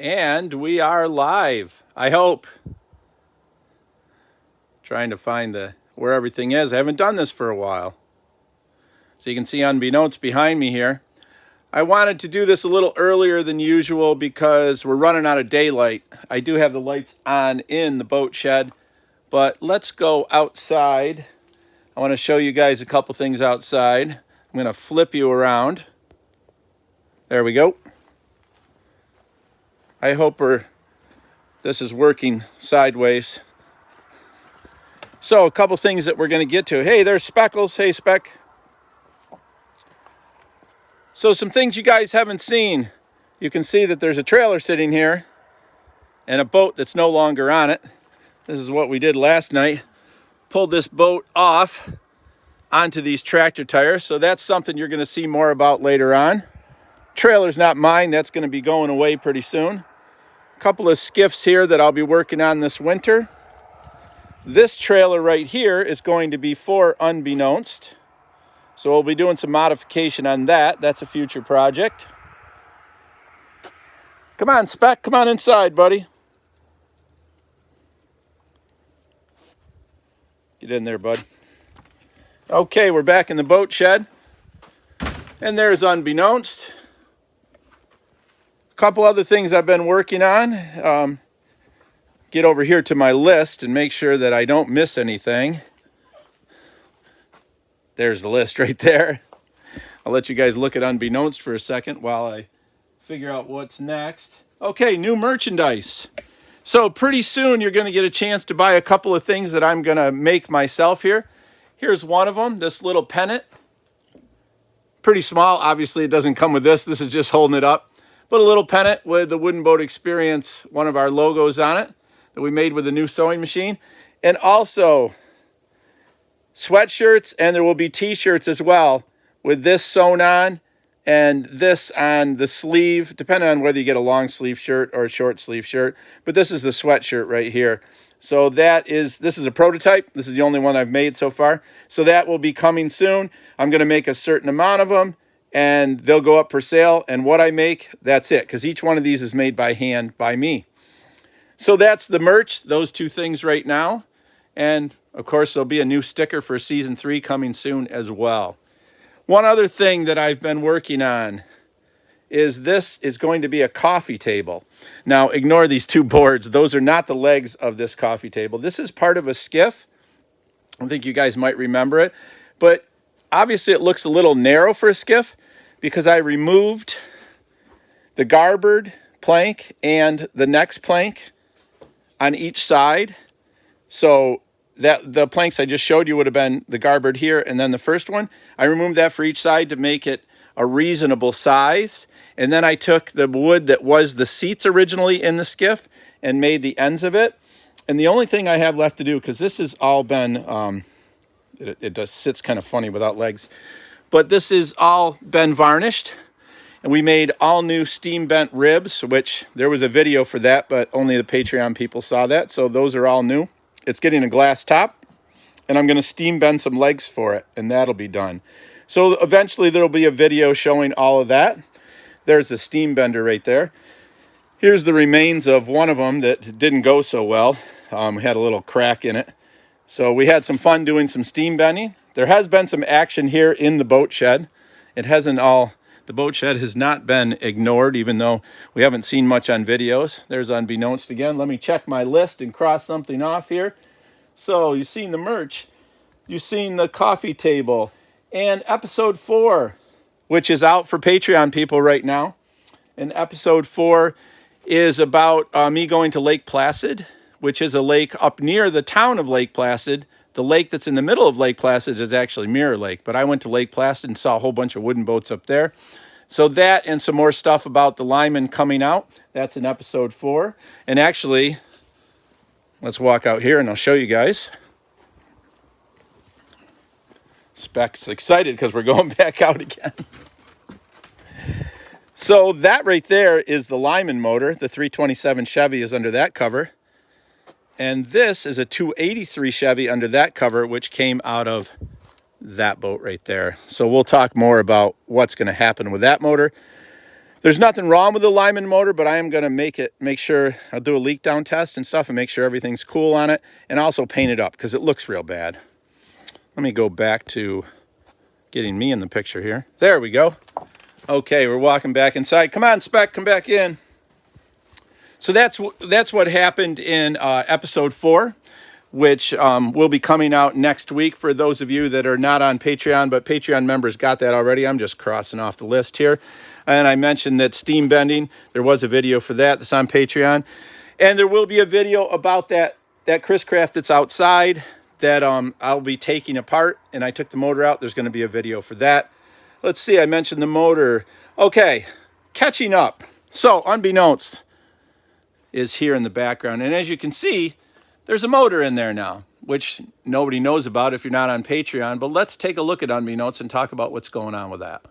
And we are live, I hope. Trying to find where everything is. I haven't done this for a while. So you can see Unbeknownst behind me here. I wanted to do this a little earlier than usual because we're running out of daylight. I do have the lights on in the boat shed, but let's go outside. I want to show you guys a couple things outside. I'm going to flip you around. There we go. I hope this is working sideways. So a couple things that we're going to get to. Hey, there's Speckles. Hey, Speck. So some things you guys haven't seen. You can see that there's a trailer sitting here and a boat that's no longer on it. This is what we did last night. Pulled this boat off onto these tractor tires. So that's something you're going to see more about later on. Trailer's not mine. That's going to be going away pretty soon. A couple of skiffs here that I'll be working on this winter. This trailer right here is going to be for Unbeknownst. So we'll be doing some modification on that. That's a future project. Come on, Speck. Come on inside, buddy. Get in there, bud. Okay, we're back in the boat shed. And there's Unbeknownst. A couple other things I've been working on. Get over here to my list and make sure that I don't miss anything. There's the list right there. I'll let you guys look at Unbeknownst for a second while I figure out what's next. Okay, new merchandise. So pretty soon you're going to get a chance to buy a couple of things that I'm going to make myself here. Here's one of them, this little pennant. Pretty small. Obviously, it doesn't come with this. This is just holding it up. But a little pennant with the Wooden Boat Experience, one of our logos on it that we made with a new sewing machine. And also sweatshirts, and there will be t-shirts as well with this sewn on and this on the sleeve, depending on whether you get a long sleeve shirt or a short sleeve shirt. But this is the sweatshirt right here. So this is a prototype. This is the only one I've made so far. So that will be coming soon. I'm going to make a certain amount of them, and they'll go up for sale. And what I make, that's it, because each one of these is made by hand by me. So that's the merch, those two things right now. And, of course, there'll be a new sticker for Season 3 coming soon as well. One other thing that I've been working on is this is going to be a coffee table. Now, ignore these two boards. Those are not the legs of this coffee table. This is part of a skiff. I think you guys might remember it. But obviously, it looks a little narrow for a skiff because I removed the garboard plank and the next plank on each side. So that the planks I just showed you would have been the garboard here and then the first one. I removed that for each side to make it a reasonable size. And then I took the wood that was the seats originally in the skiff and made the ends of it. And the only thing I have left to do, because this has all been, it just sits kind of funny without legs, but this is all been varnished. And we made all new steam bent ribs, which there was a video for that, but only the Patreon people saw that. So those are all new. It's getting a glass top, and I'm going to steam bend some legs for it, and that'll be done. So eventually there'll be a video showing all of that. There's the steam bender right there. Here's the remains of one of them that didn't go so well. We had a little crack in it. So we had some fun doing some steam bending. There has been some action here in the boat shed. The boat shed has not been ignored, even though we haven't seen much on videos. There's Unbeknownst again. Let me check my list and cross something off here. So you've seen the merch. You've seen the coffee table. And episode 4, which is out for Patreon people right now. And episode 4 is about me going to Lake Placid, which is a lake up near the town of Lake Placid. The lake that's in the middle of Lake Placid is actually Mirror Lake, but I went to Lake Placid and saw a whole bunch of wooden boats up there. So that and some more stuff about the Lyman coming out, that's in episode 4. And actually, let's walk out here and I'll show you guys. Speck's excited because we're going back out again. So that right there is the Lyman motor. The 327 Chevy is under that cover. And this is a 283 Chevy under that cover, which came out of that boat right there. So we'll talk more about what's going to happen with that motor. There's nothing wrong with the Lyman motor, but I am going to make sure I'll do a leak down test and stuff and make sure everything's cool on it, and also paint it up because it looks real bad. Let me go back to getting me in the picture here. There we go. Okay, we're walking back inside. Come on, Spec, come back in. So that's what happened in episode 4, which will be coming out next week for those of you that are not on Patreon, but Patreon members got that already. I'm just crossing off the list here. And I mentioned that steam bending, there was a video for that that's on Patreon. And there will be a video about that Chris Craft that's outside that I'll be taking apart. And I took the motor out. There's going to be a video for that. Let's see, I mentioned the motor. Okay, catching up. So, Unbeknownst is here in the background. And as you can see, there's a motor in there now, which nobody knows about if you're not on Patreon. But let's take a look at Unbeknownst and talk about what's going on with that.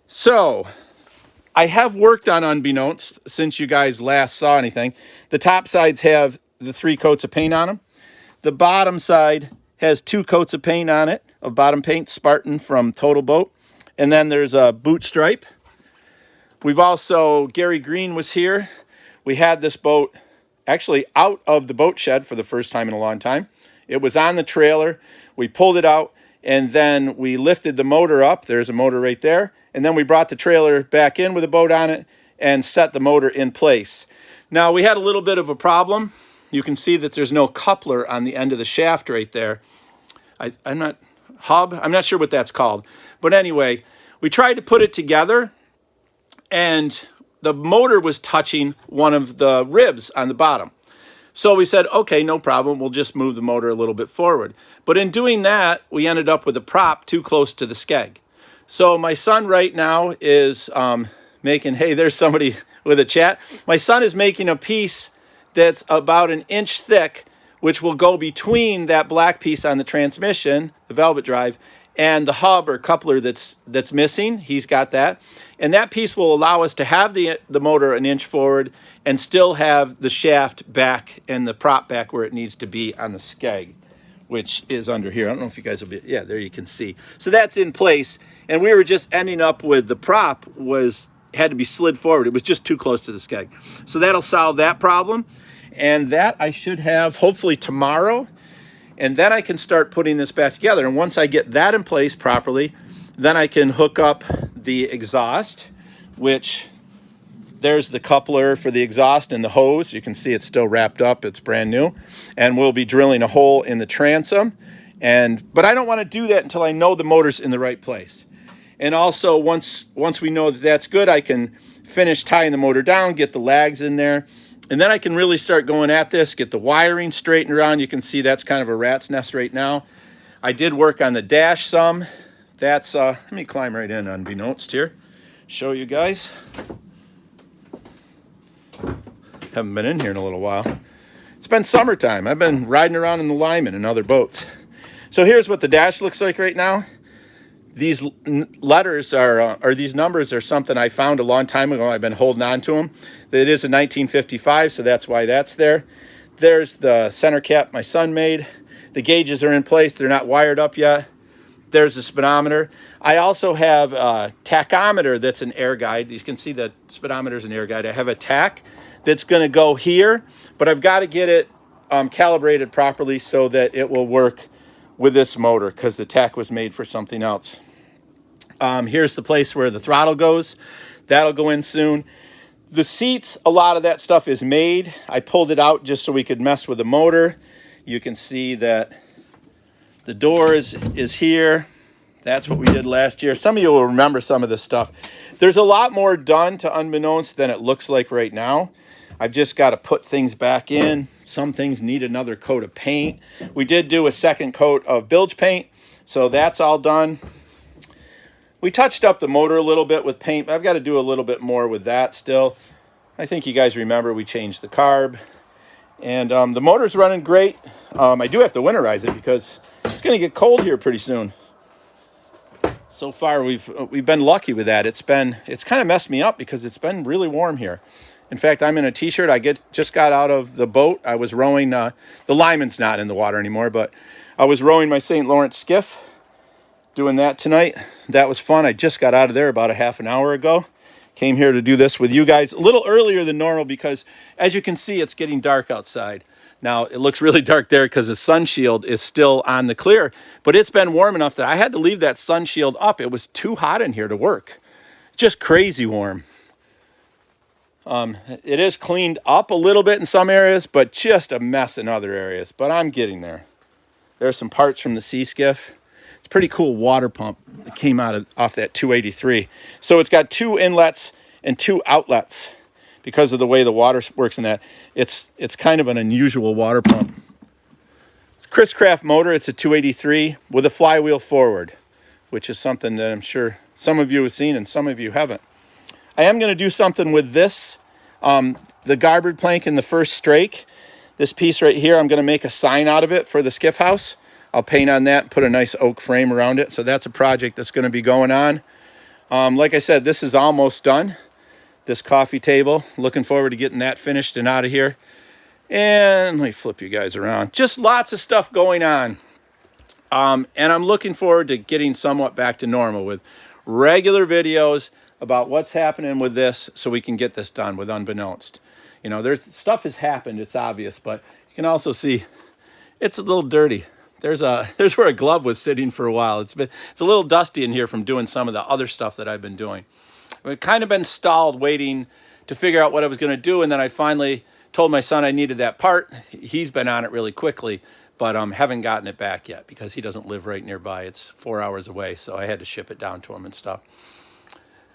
So, I have worked on Unbeknownst since you guys last saw anything. The top sides have the 3 coats of paint on them. The bottom side has 2 coats of paint on it, of bottom paint, Spartan from Total Boat. And then there's a boot stripe. We've also, Gary Green was here. We had this boat actually out of the boat shed for the first time in a long time. It was on the trailer. We pulled it out, and then we lifted the motor up. There's a motor right there. And then we brought the trailer back in with a boat on it and set the motor in place. Now, we had a little bit of a problem. You can see that there's no coupler on the end of the shaft right there. I'm not sure what that's called. But anyway, we tried to put it together, and the motor was touching one of the ribs on the bottom. So we said, okay, no problem. We'll just move the motor a little bit forward. But in doing that, we ended up with a prop too close to the skeg. So my son right now is making, hey, there's somebody with a chat. My son is making a piece that's about 1 inch thick, which will go between that black piece on the transmission, the velvet drive, and the hub or coupler that's missing. He's got that. And that piece will allow us to have the motor 1 inch forward and still have the shaft back and the prop back where it needs to be on the skeg, which is under here. I don't know if you guys will be, yeah, there you can see. So that's in place. And we were just ending up with the prop had to be slid forward. It was just too close to the skeg. So that'll solve that problem. And that I should have hopefully tomorrow. And then I can start putting this back together. And once I get that in place properly, then I can hook up the exhaust, which there's the coupler for the exhaust and the hose. You can see it's still wrapped up. It's brand new. And we'll be drilling a hole in the transom. But I don't want to do that until I know the motor's in the right place. And also, once we know that that's good, I can finish tying the motor down, get the lags in there. And then I can really start going at this, get the wiring straightened around. You can see that's kind of a rat's nest right now. I did work on the dash some. That's, let me climb right in Unbeknownst here. Show you guys. Haven't been in here in a little while. It's been summertime. I've been riding around in the Lyman and other boats. So here's what the dash looks like right now. These letters are, or these numbers are something I found a long time ago. I've been holding on to them. It is a 1955, so that's why that's there. There's the center cap my son made. The gauges are in place. They're not wired up yet. There's the speedometer. I also have a tachometer that's an air guide. You can see the speedometer is an air guide. I have a tach that's going to go here, but I've got to get it calibrated properly so that it will work with this motor because the tach was made for something else. Here's the place where the throttle goes. That'll go in soon. The seats, a lot of that stuff is made. I pulled it out just so we could mess with the motor. You can see that the door is here. That's what we did last year. Some of you will remember some of this stuff. There's a lot more done to Unbeknownst than it looks like right now. I've just got to put things back in. Some things need another coat of paint. We did do a second coat of bilge paint, so that's all done. We touched up the motor a little bit with paint. I've got to do a little bit more with that still. I think you guys remember we changed the carb. And the motor's running great. I do have to winterize it because it's going to get cold here pretty soon. So far, we've been lucky with that. It's kind of messed me up because it's been really warm here. In fact, I'm in a t-shirt. I just got out of the boat. I was rowing. The Lyman's not in the water anymore, but I was rowing my St. Lawrence skiff. doing that tonight. That was fun. I just got out of there about a half an hour ago. Came here to do this with you guys a little earlier than normal because, as you can see, it's getting dark outside. Now, it looks really dark there because the sun shield is still on the clear, but it's been warm enough that I had to leave that sun shield up. It was too hot in here to work. Just crazy warm. It is cleaned up a little bit in some areas, but just a mess in other areas. But I'm getting there. There's some parts from the sea skiff. It's a pretty cool water pump that came off that 283. So it's got 2 inlets and 2 outlets because of the way the water works in that. It's kind of an unusual water pump. Chris Craft motor. It's a 283 with a flywheel forward, which is something that I'm sure some of you have seen and some of you haven't. I am going to do something with this, the garboard plank in the first strake. This piece right here, I'm going to make a sign out of it for the skiff house. I'll paint on that, put a nice oak frame around it. So that's a project that's going to be going on. Like I said, this is almost done. This coffee table, looking forward to getting that finished and out of here. And let me flip you guys around. Just lots of stuff going on. And I'm looking forward to getting somewhat back to normal with regular videos about what's happening with this so we can get this done with Unbeknownst. You know, stuff has happened, it's obvious, but you can also see it's a little dirty. There's where a glove was sitting for a while. It's a little dusty in here from doing some of the other stuff that I've been doing. I've kind of been stalled waiting to figure out what I was going to do, and then I finally told my son I needed that part. He's been on it really quickly, but haven't gotten it back yet because he doesn't live right nearby. It's 4 hours away, so I had to ship it down to him and stuff.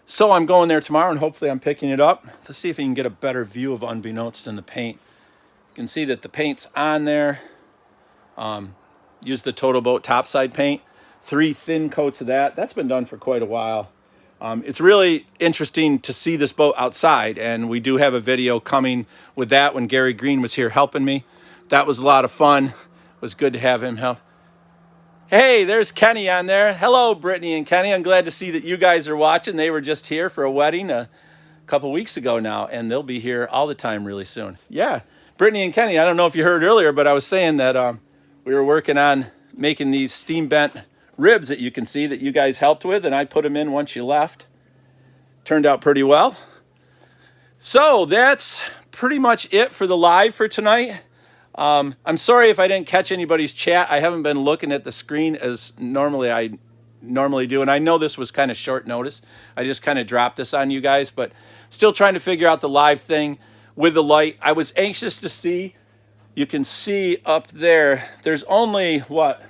So I'm going there tomorrow, and hopefully I'm picking it up to see if you can get a better view of Unbeknownst in the paint. You can see that the paint's on there. Use the Total Boat topside paint. 3 thin coats of that. That's been done for quite a while. It's really interesting to see this boat outside, and we do have a video coming with that when Gary Green was here helping me. That was a lot of fun. It was good to have him help. Hey, there's Kenny on there. Hello, Brittany and Kenny. I'm glad to see that you guys are watching. They were just here for a wedding a couple weeks ago now, and they'll be here all the time really soon. Yeah, Brittany and Kenny, I don't know if you heard earlier, but I was saying that we were working on making these steam bent ribs that you can see that you guys helped with, and I put them in once you left. Turned out pretty well. So that's pretty much it for the live for tonight. I'm sorry if I didn't catch anybody's chat. I haven't been looking at the screen as I normally do, and I know this was kind of short notice. I just kind of dropped this on you guys, but still trying to figure out the live thing with the light. I was anxious to see. You can see up there, there's only, what,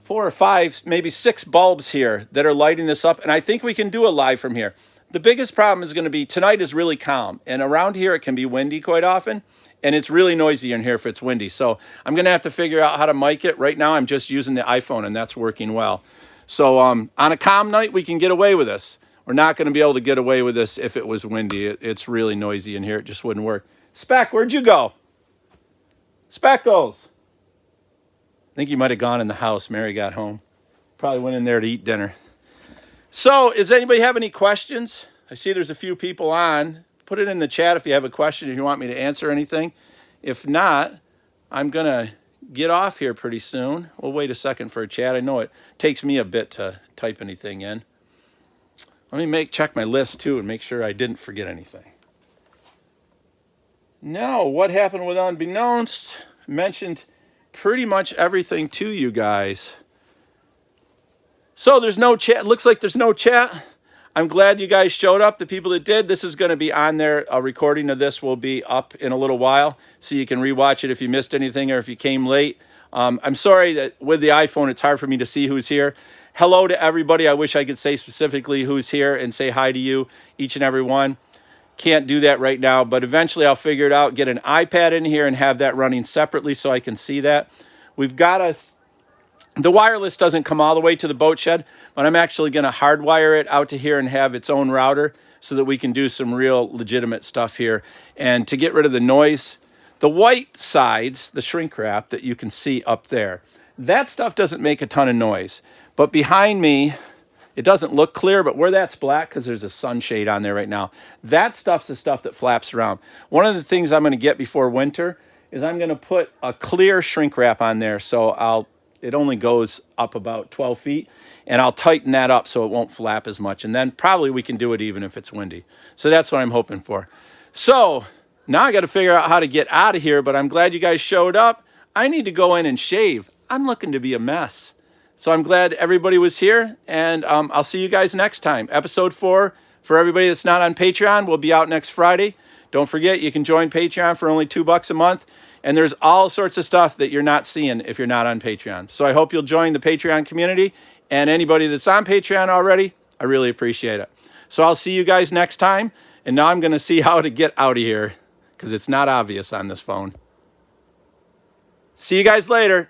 4 or 5, maybe 6 bulbs here that are lighting this up, and I think we can do a live from here. The biggest problem is going to be tonight is really calm, and around here it can be windy quite often, and it's really noisy in here if it's windy. So I'm going to have to figure out how to mic it. Right now I'm just using the iPhone, and that's working well. So on a calm night, we can get away with this. We're not going to be able to get away with this if it was windy. It's really noisy in here. It just wouldn't work. Speck, where'd you go? Speckles. I think you might have gone in the house. Mary got home. Probably went in there to eat dinner. So, does anybody have any questions? I see there's a few people on. Put it in the chat if you have a question, if you want me to answer anything. If not, I'm going to get off here pretty soon. We'll wait a second for a chat. I know it takes me a bit to type anything in. Let me check my list, too, and make sure I didn't forget anything. Now, what happened with Unbeknownst? Mentioned pretty much everything to you guys. So there's no chat. Looks like there's no chat. I'm glad you guys showed up, the people that did. This is going to be on there. A recording of this will be up in a little while, so you can rewatch it if you missed anything or if you came late. I'm sorry that with the iPhone, it's hard for me to see who's here. Hello to everybody. I wish I could say specifically who's here and say hi to you, each and every one. Can't do that right now, but eventually I'll figure it out, get an iPad in here and have that running separately so I can see that. We've got the wireless doesn't come all the way to the boat shed, but I'm actually going to hardwire it out to here and have its own router so that we can do some real legitimate stuff here. And to get rid of the noise, the white sides, the shrink wrap that you can see up there, that stuff doesn't make a ton of noise. But behind me, it doesn't look clear, but where that's black, because there's a sunshade on there right now, that stuff's the stuff that flaps around. One of the things I'm going to get before winter is I'm going to put a clear shrink wrap on there. So I'll it only goes up about 12 feet, and I'll tighten that up so it won't flap as much, and then probably we can do it even if it's windy. So that's what I'm hoping for. So now I got to figure out how to get out of here, but I'm glad you guys showed up. I need to go in and shave. I'm looking to be a mess. So I'm glad everybody was here, and I'll see you guys next time. Episode 4, for everybody that's not on Patreon, will be out next Friday. Don't forget, you can join Patreon for only $2 a month. And there's all sorts of stuff that you're not seeing if you're not on Patreon. So I hope you'll join the Patreon community. And anybody that's on Patreon already, I really appreciate it. So I'll see you guys next time. And now I'm going to see how to get out of here, because it's not obvious on this phone. See you guys later.